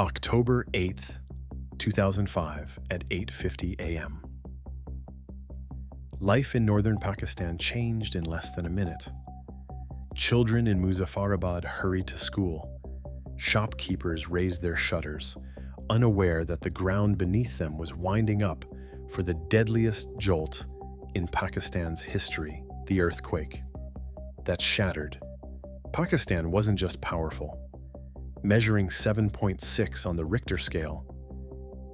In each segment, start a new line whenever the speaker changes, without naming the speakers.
October 8th, 2005 at 8:50 a.m. Life in northern Pakistan changed in less than a minute. Children in Muzaffarabad hurried to school. Shopkeepers raised their shutters, unaware that the ground beneath them was winding up for the deadliest jolt in Pakistan's history, the earthquake that shattered. Pakistan wasn't just powerful. Measuring 7.6 on the Richter scale,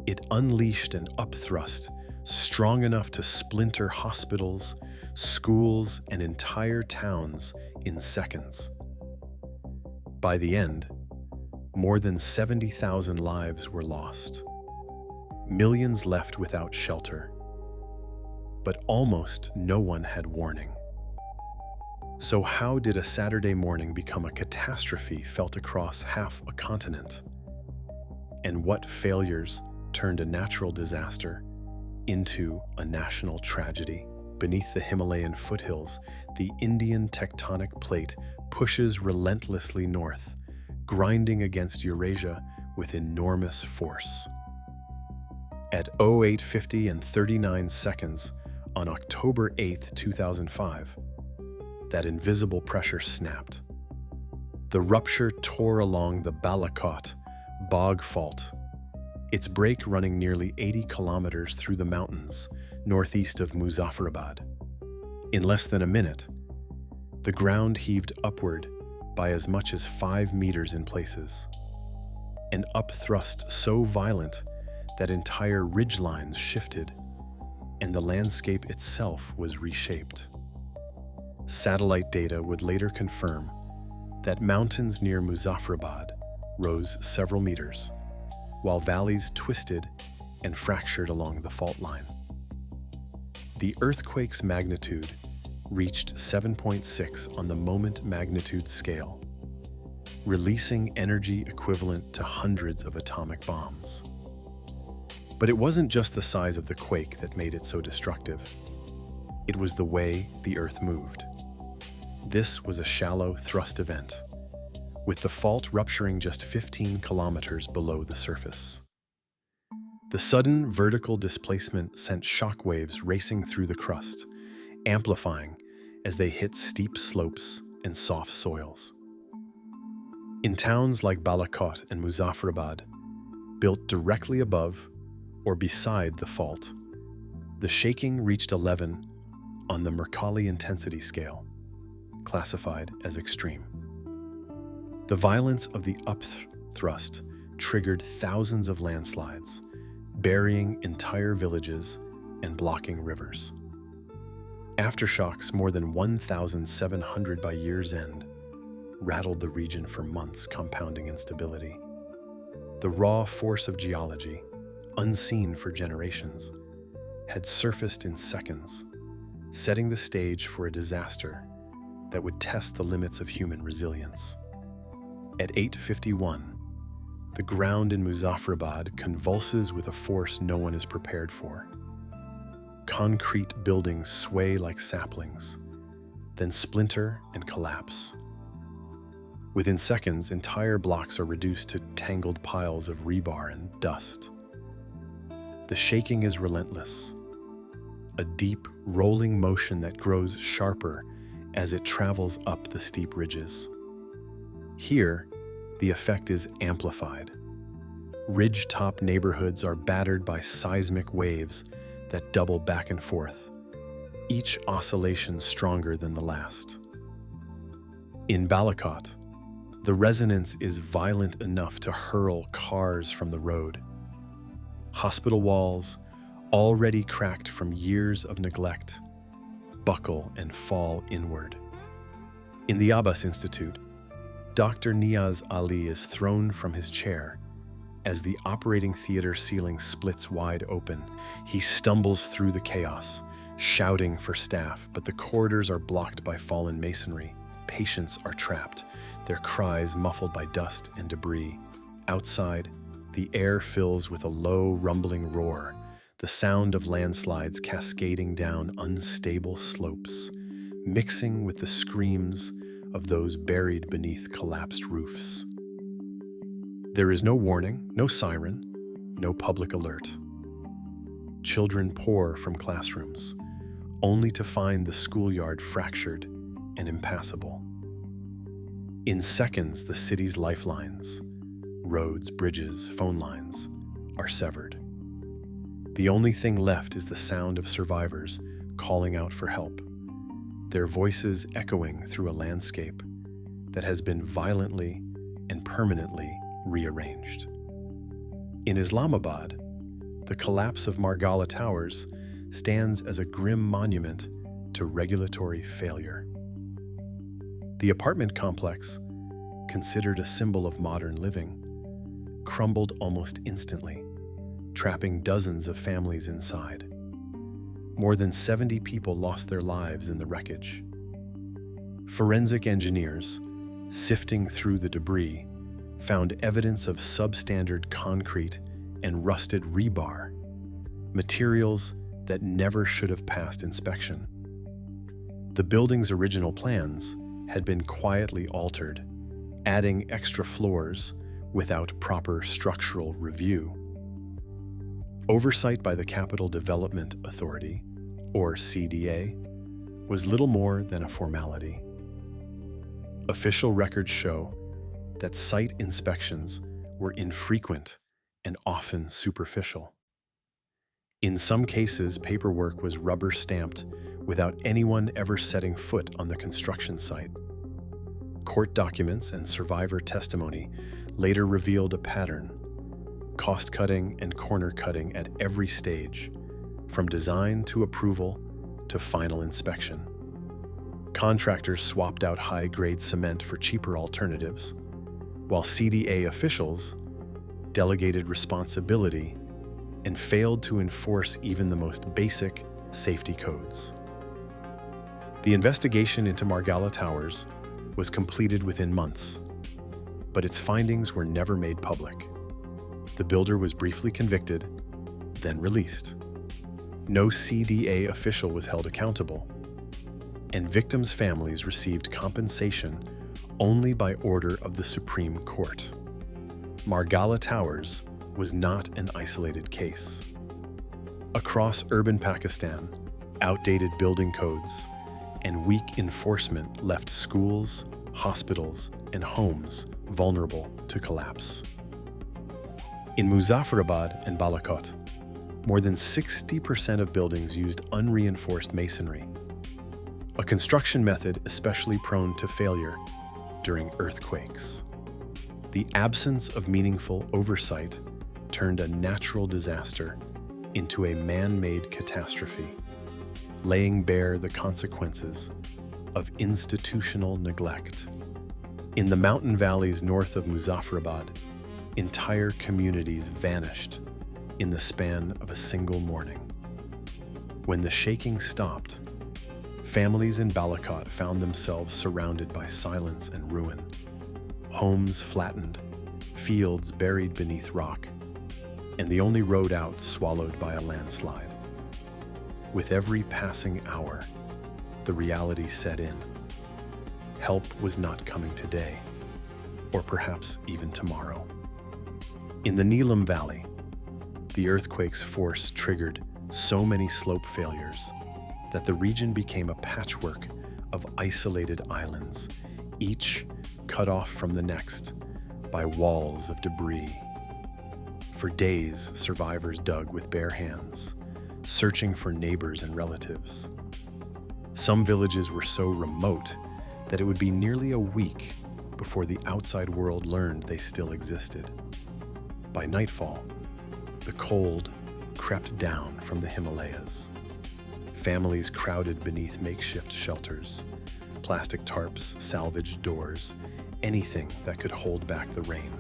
it unleashed an upthrust strong enough to splinter hospitals, schools, and entire towns in seconds. By the end, more than 70,000 lives were lost. Millions left without shelter. But almost no one had warning. So how did a Saturday morning become a catastrophe felt across half a continent? And what failures turned a natural disaster into a national tragedy? Beneath the Himalayan foothills, the Indian tectonic plate pushes relentlessly north, grinding against Eurasia with enormous force. At 0850 and 39 seconds on October 8, 2005, that invisible pressure snapped. The rupture tore along the Balakot bog fault, its break running nearly 80 kilometers through the mountains northeast of Muzaffarabad. In less than a minute, the ground heaved upward by as much as 5 meters in places, an upthrust so violent that entire ridgelines shifted and the landscape itself was reshaped. Satellite data would later confirm that mountains near Muzaffarabad rose several meters, while valleys twisted and fractured along the fault line. The earthquake's magnitude reached 7.6 on the moment magnitude scale, releasing energy equivalent to hundreds of atomic bombs. But it wasn't just the size of the quake that made it so destructive. It was the way the Earth moved. This was a shallow thrust event, with the fault rupturing just 15 kilometers below the surface. The sudden vertical displacement sent shockwaves racing through the crust, amplifying as they hit steep slopes and soft soils. In towns like Balakot and Muzaffarabad, built directly above or beside the fault, the shaking reached 11 on the Mercalli intensity scale, classified as extreme. The violence of the upthrust triggered thousands of landslides, burying entire villages and blocking rivers. Aftershocks more than 1,700 by year's end rattled the region for months, compounding instability. The raw force of geology, unseen for generations, had surfaced in seconds, setting the stage for a disaster that would test the limits of human resilience. At 8:51, the ground in Muzaffarabad convulses with a force no one is prepared for. Concrete buildings sway like saplings, then splinter and collapse. Within seconds, entire blocks are reduced to tangled piles of rebar and dust. The shaking is relentless, a deep, rolling motion that grows sharper as it travels up the steep ridges. Here, the effect is amplified. Ridge-top neighborhoods are battered by seismic waves that double back and forth, each oscillation stronger than the last. In Balakot, the resonance is violent enough to hurl cars from the road. Hospital walls, already cracked from years of neglect, buckle and fall inward. In the Abbas Institute, Dr. Niaz Ali is thrown from his chair as the operating theater ceiling splits wide open. He stumbles through the chaos, shouting for staff, but the corridors are blocked by fallen masonry. Patients are trapped, their cries muffled by dust and debris. Outside, the air fills with a low, rumbling roar, the sound of landslides cascading down unstable slopes, mixing with the screams of those buried beneath collapsed roofs. There is no warning, no siren, no public alert. Children pour from classrooms, only to find the schoolyard fractured and impassable. In seconds, the city's lifelines, roads, bridges, phone lines, are severed. The only thing left is the sound of survivors calling out for help, their voices echoing through a landscape that has been violently and permanently rearranged. In Islamabad, the collapse of Margala Towers stands as a grim monument to regulatory failure. The apartment complex, considered a symbol of modern living, crumbled almost instantly, trapping dozens of families inside. More than 70 people lost their lives in the wreckage. Forensic engineers, sifting through the debris, found evidence of substandard concrete and rusted rebar, materials that never should have passed inspection. The building's original plans had been quietly altered, adding extra floors without proper structural review. Oversight by the Capital Development Authority, or CDA, was little more than a formality. Official records show that site inspections were infrequent and often superficial. In some cases, paperwork was rubber-stamped without anyone ever setting foot on the construction site. Court documents and survivor testimony later revealed a pattern: cost-cutting and corner-cutting at every stage, from design to approval to final inspection. Contractors swapped out high-grade cement for cheaper alternatives, while CDA officials delegated responsibility and failed to enforce even the most basic safety codes. The investigation into Margala Towers was completed within months, but its findings were never made public. The builder was briefly convicted, then released. No CDA official was held accountable, and victims' families received compensation only by order of the Supreme Court. Margala Towers was not an isolated case. Across urban Pakistan, outdated building codes and weak enforcement left schools, hospitals, and homes vulnerable to collapse. In Muzaffarabad and Balakot, more than 60% of buildings used unreinforced masonry, a construction method especially prone to failure during earthquakes. The absence of meaningful oversight turned a natural disaster into a man-made catastrophe, laying bare the consequences of institutional neglect. In the mountain valleys north of Muzaffarabad, entire communities vanished in the span of a single morning. When the shaking stopped, families in Balakot found themselves surrounded by silence and ruin, homes flattened, fields buried beneath rock, and the only road out swallowed by a landslide. With every passing hour, the reality set in. Help was not coming today, or perhaps even tomorrow. In the Neelam Valley, the earthquake's force triggered so many slope failures that the region became a patchwork of isolated islands, each cut off from the next by walls of debris. For days, survivors dug with bare hands, searching for neighbors and relatives. Some villages were so remote that it would be nearly a week before the outside world learned they still existed. By nightfall, the cold crept down from the Himalayas. Families crowded beneath makeshift shelters, plastic tarps, salvaged doors, anything that could hold back the rain.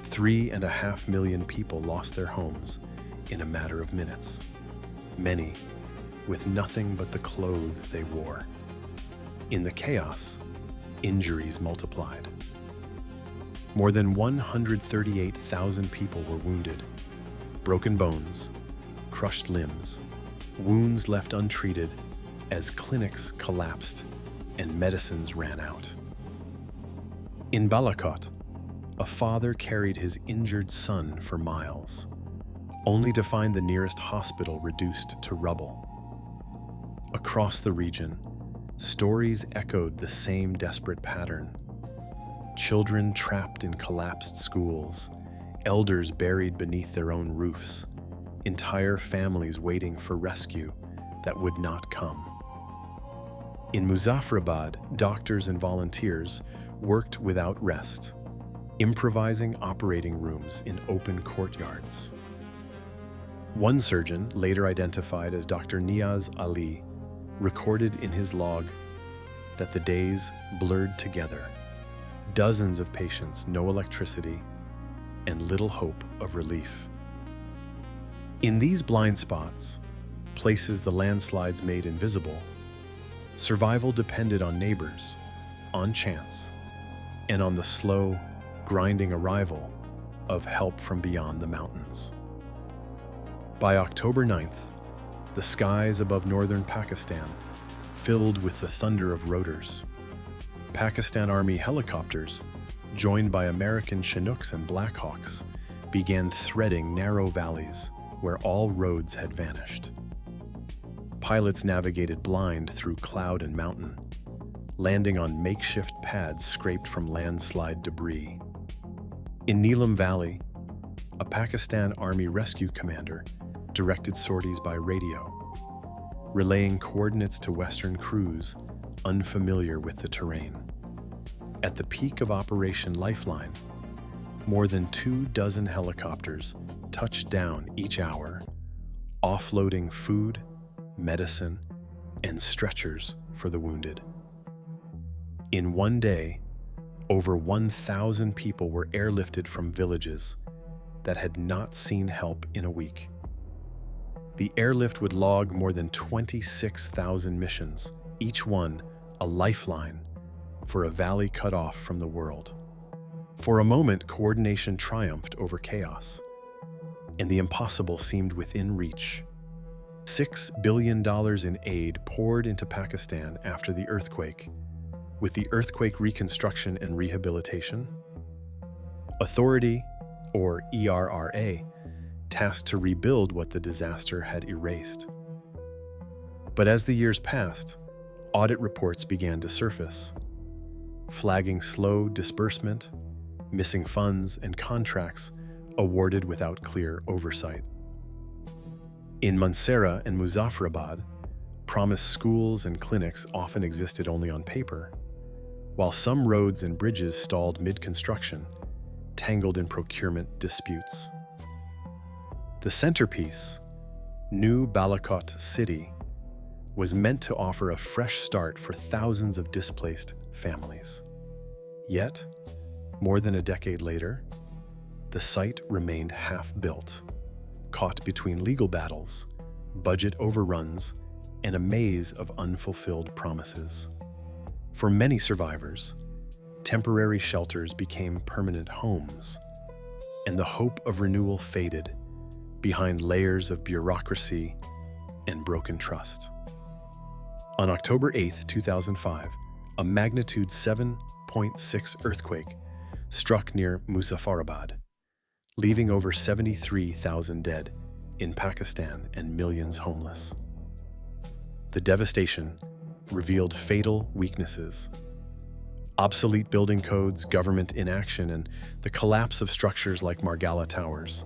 3.5 million people lost their homes in a matter of minutes, many with nothing but the clothes they wore. In the chaos, injuries multiplied. More than 138,000 people were wounded, broken bones, crushed limbs, wounds left untreated as clinics collapsed and medicines ran out. In Balakot, a father carried his injured son for miles, only to find the nearest hospital reduced to rubble. Across the region, stories echoed the same desperate pattern. Children trapped in collapsed schools, elders buried beneath their own roofs, entire families waiting for rescue that would not come. In Muzaffarabad, doctors and volunteers worked without rest, improvising operating rooms in open courtyards. One surgeon, later identified as Dr. Niaz Ali, recorded in his log that the days blurred together. Dozens of patients, no electricity, and little hope of relief. In these blind spots, places the landslides made invisible, survival depended on neighbors, on chance, and on the slow, grinding arrival of help from beyond the mountains. By October 9th, the skies above northern Pakistan filled with the thunder of rotors. Pakistan Army helicopters, joined by American Chinooks and Blackhawks, began threading narrow valleys where all roads had vanished. Pilots navigated blind through cloud and mountain, landing on makeshift pads scraped from landslide debris. In Neelam Valley, a Pakistan Army rescue commander directed sorties by radio, relaying coordinates to Western crews unfamiliar with the terrain. At the peak of Operation Lifeline, more than 24 helicopters touched down each hour, offloading food, medicine, and stretchers for the wounded. In one day, over 1,000 people were airlifted from villages that had not seen help in a week. The airlift would log more than 26,000 missions, each one a lifeline for a valley cut off from the world. For a moment, coordination triumphed over chaos, and the impossible seemed within reach. $6 billion in aid poured into Pakistan after the earthquake, with the Earthquake Reconstruction and Rehabilitation Authority, or ERRA, tasked to rebuild what the disaster had erased. But as the years passed, audit reports began to surface, flagging slow disbursement, missing funds, and contracts awarded without clear oversight. In Mansehra and Muzaffarabad, promised schools and clinics often existed only on paper, while some roads and bridges stalled mid-construction, tangled in procurement disputes. The centerpiece, New Balakot City, was meant to offer a fresh start for thousands of displaced families. Yet, more than a decade later, the site remained half-built, caught between legal battles, budget overruns, and a maze of unfulfilled promises. For many survivors, temporary shelters became permanent homes, and the hope of renewal faded behind layers of bureaucracy and broken trust. On October 8, 2005, a magnitude 7.6 earthquake struck near Muzaffarabad, leaving over 73,000 dead in Pakistan and millions homeless. The devastation revealed fatal weaknesses: obsolete building codes, government inaction, and the collapse of structures like Margala Towers.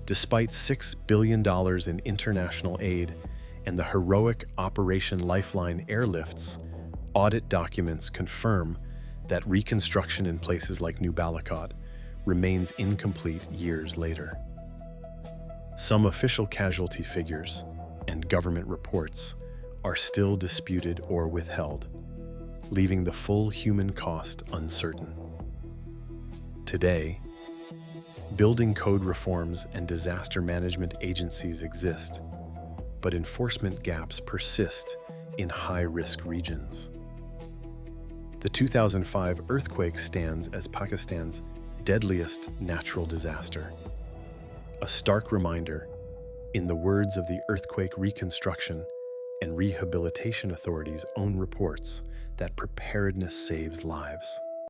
Despite $6 billion in international aid and the heroic Operation Lifeline airlifts, audit documents confirm that reconstruction in places like New Balakot remains incomplete years later. Some official casualty figures and government reports are still disputed or withheld, leaving the full human cost uncertain. Today, building code reforms and disaster management agencies exist, but enforcement gaps persist in high-risk regions. The 2005 earthquake stands as Pakistan's deadliest natural disaster, a stark reminder, in the words of the Earthquake Reconstruction and Rehabilitation Authority's own reports, that preparedness saves lives.